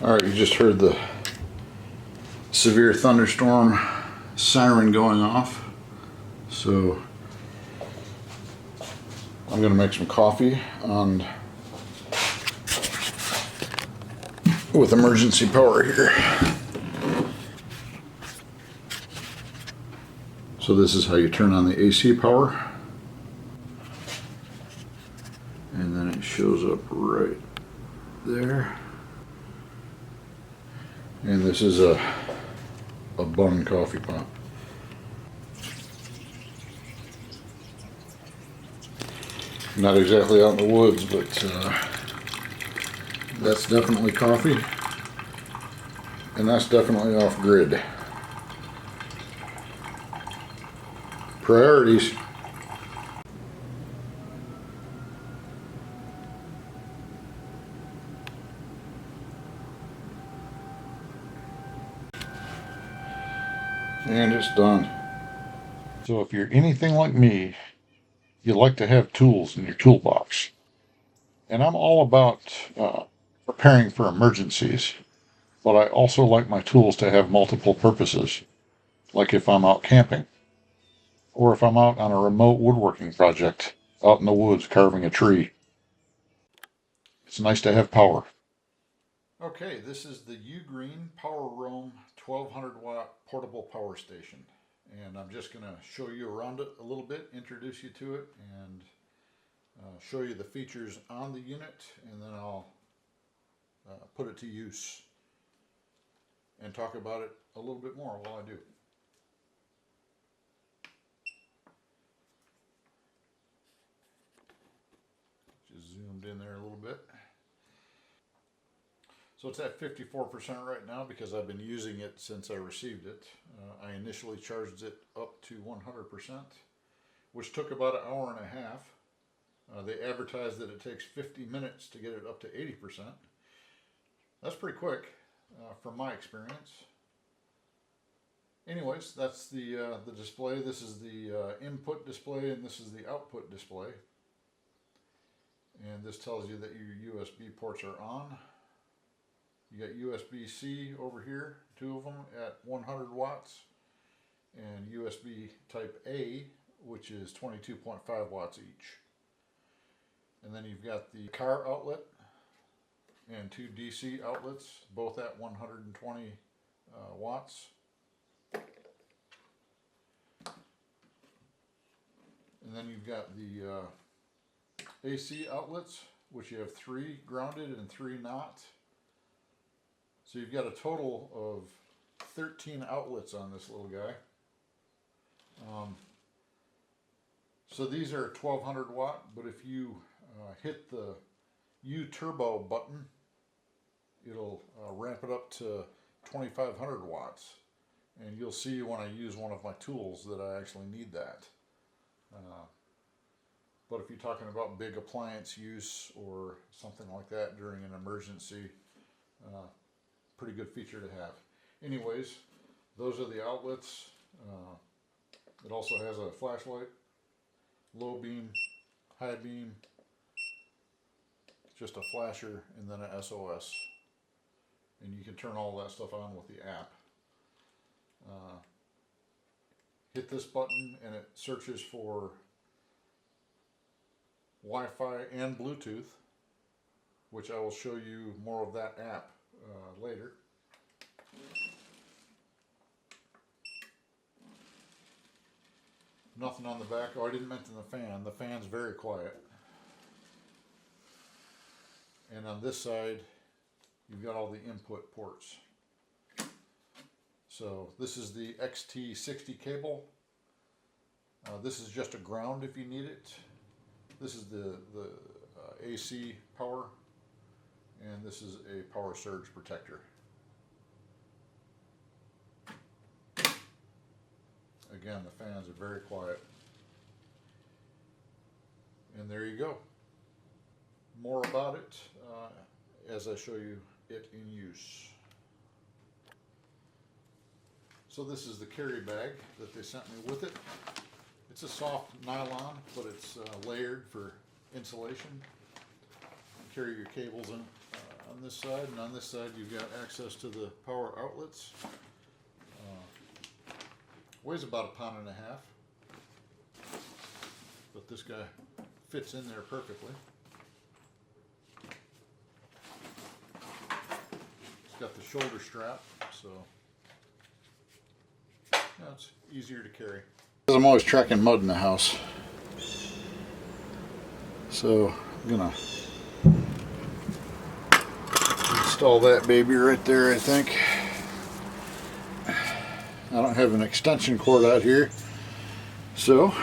Alright, you just heard the severe thunderstorm siren going off. So I'm going to make some coffee with emergency power here. So this is how you turn on the AC power. And then it shows up right there. And this is a bun coffee pot. Not exactly out in the woods, but that's definitely coffee. And that's definitely off grid. Priorities. And it's done. So if you're anything like me, you like to have tools in your toolbox. And I'm all about preparing for emergencies, but I also like my tools to have multiple purposes, like if I'm out camping, or if I'm out on a remote woodworking project, out in the woods carving a tree. It's nice to have power. Okay, this is the Ugreen Power Roam 1200 watt portable power station. And I'm just going to show you around it a little bit, introduce you to it, and show you the features on the unit, and then I'll put it to use and talk about it a little bit more while I do. Just zoomed in there a little bit. So it's at 54% right now because I've been using it since I received it. I initially charged it up to 100%, which took about an hour and a half. They advertise that it takes 50 minutes to get it up to 80%. That's pretty quick from my experience. Anyways, that's the display. This is the input display and this is the output display. And this tells you that your USB ports are on. You got USB-C over here, 2 of them at 100 watts, and USB type A, which is 22.5 watts each. And then you've got the car outlet and 2 DC outlets, both at 120 watts. And then you've got the AC outlets, which you have 3 grounded and 3 not. So you've got a total of 13 outlets on this little guy. So these are 1200 watt, but if you hit the U turbo button, it'll ramp it up to 2500 watts. And you'll see when I use one of my tools that I actually need that. But if you're talking about big appliance use or something like that during an emergency, pretty good feature to have. Anyways, those are the outlets. It also has a flashlight, low beam, high beam, just a flasher, and then a SOS. And you can turn all that stuff on with the app. Hit this button and it searches for Wi-Fi and Bluetooth, which I will show you more of that app later. Nothing on the back. Oh, I didn't mention the fan. The fan's very quiet. And on this side, you've got all the input ports. So this is the XT60 cable. This is just a ground if you need it. This is the AC power. And this is a power surge protector. Again, the fans are very quiet. And there you go. More about it as I show you it in use. So this is the carry bag that they sent me with it. It's a soft nylon, but it's layered for insulation. Carry your cables in on this side, and on this side you've got access to the power outlets. Weighs about 1.5 pounds, but this guy fits in there perfectly. It's got the shoulder strap, so yeah, it's easier to carry. I'm always tracking mud in the house, so I'm gonna install that baby right there, I think. I don't have an extension cord out here, so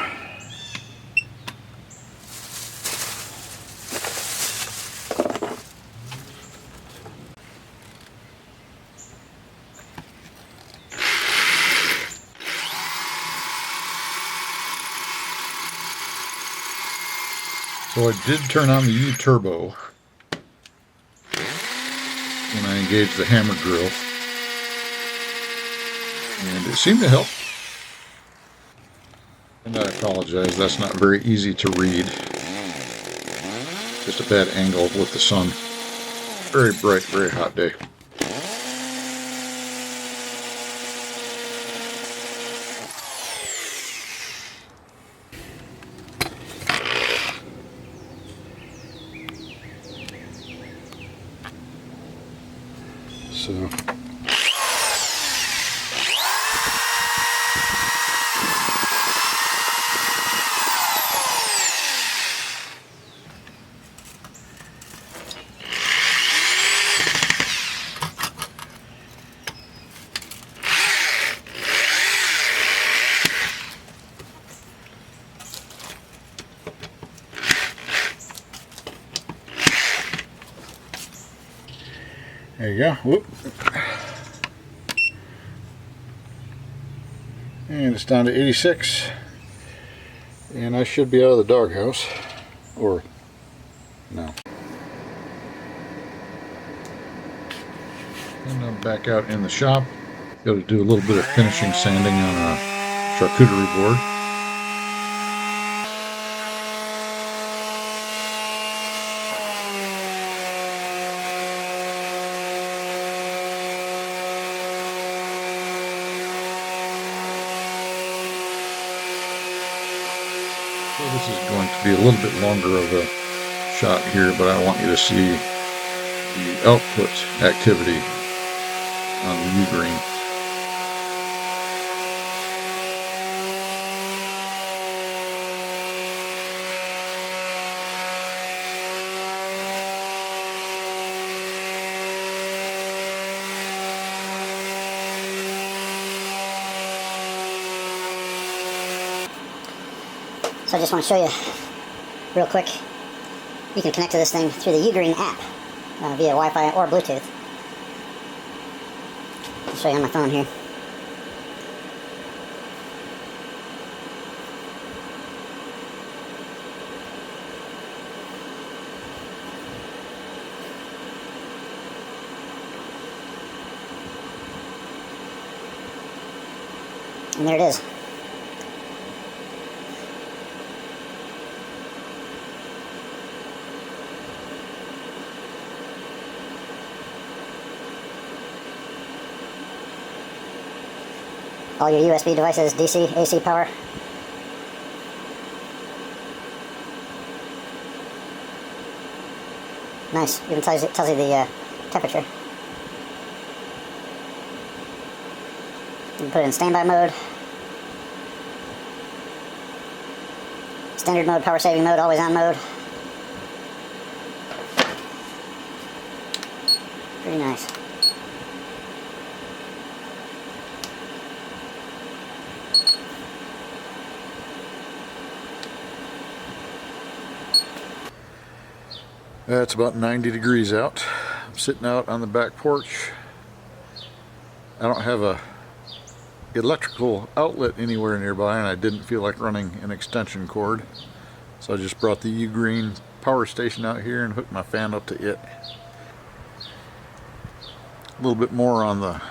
I did turn on the U-turbo when I engaged the hammer drill, and it seemed to help. And I apologize, that's not very easy to read. Just a bad angle with the sun. Very bright, very hot day. So there you go. Whoop. And it's down to 86. And I should be out of the doghouse. Or no. And I'm back out in the shop. Got to do a little bit of finishing sanding on a charcuterie board. So this is going to be a little bit longer of a shot here, but I want you to see the output activity on the Ugreen. So I just want to show you real quick. You can connect to this thing through the Ugreen app via Wi-Fi or Bluetooth. I'll show you on my phone here. And there it is. All your USB devices, DC, AC power. Nice, even tells you the temperature. You can put it in standby mode, standard mode, power saving mode, always on mode. Pretty nice. It's about 90 degrees out. I'm sitting out on the back porch. I don't have a electrical outlet anywhere nearby, and I didn't feel like running an extension cord. So I just brought the Ugreen power station out here and hooked my fan up to it. A little bit more on the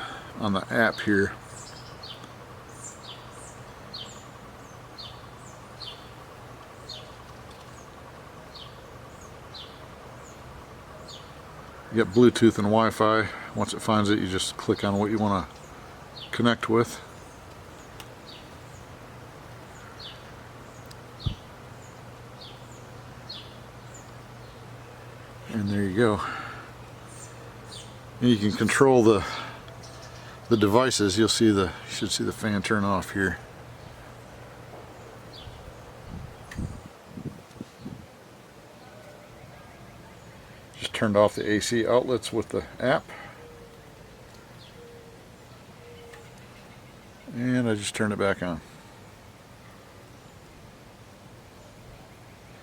app here. You get Bluetooth and Wi-Fi. Once it finds it, you just click on what you want to connect with. And there you go. And you can control the devices. You should see the fan turn off here. Just turned off the AC outlets with the app. And I just turned it back on.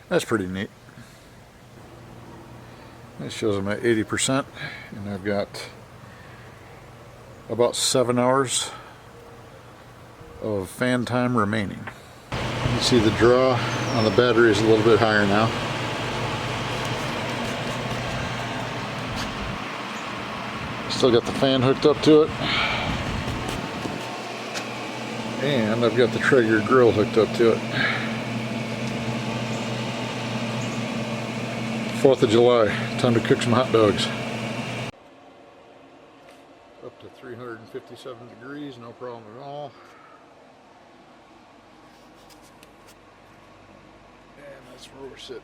That's pretty neat. It shows I'm at 80%, and I've got about 7 hours of fan time remaining. You see the draw on the battery is a little bit higher now. Still got the fan hooked up to it. And I've got the Traeger grill hooked up to it. 4th of July, time to cook some hot dogs. Up to 357 degrees, no problem at all. And that's where we're sitting.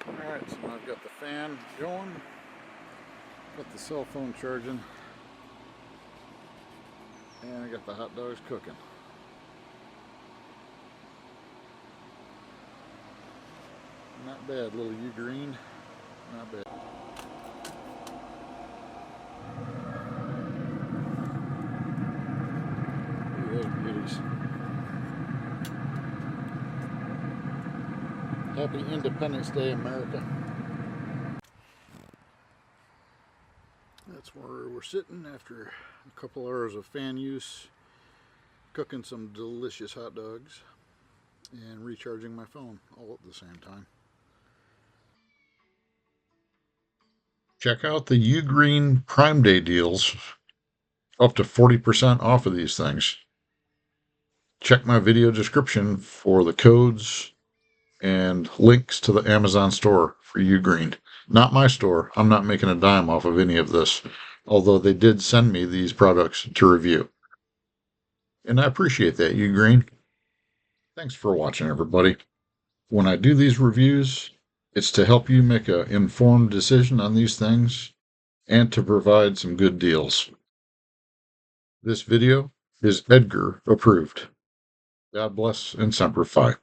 Alright, so I've got the fan going, got the cell phone charging, and I got the hot dogs cooking. Not bad, little Ugreen, not bad. Look at those beauties. Happy Independence Day, America. That's where we're sitting after a couple hours of fan use, cooking some delicious hot dogs, and recharging my phone all at the same time. Check out the Ugreen Prime Day deals, up to 40% off of these things. Check my video description for the codes and links to the Amazon store for Ugreen. Not my store. I'm not making a dime off of any of this, although they did send me these products to review. And I appreciate that, Ugreen. Thanks for watching, everybody. When I do these reviews, it's to help you make an informed decision on these things and to provide some good deals. This video is Edgar approved. God bless and Semper Fi.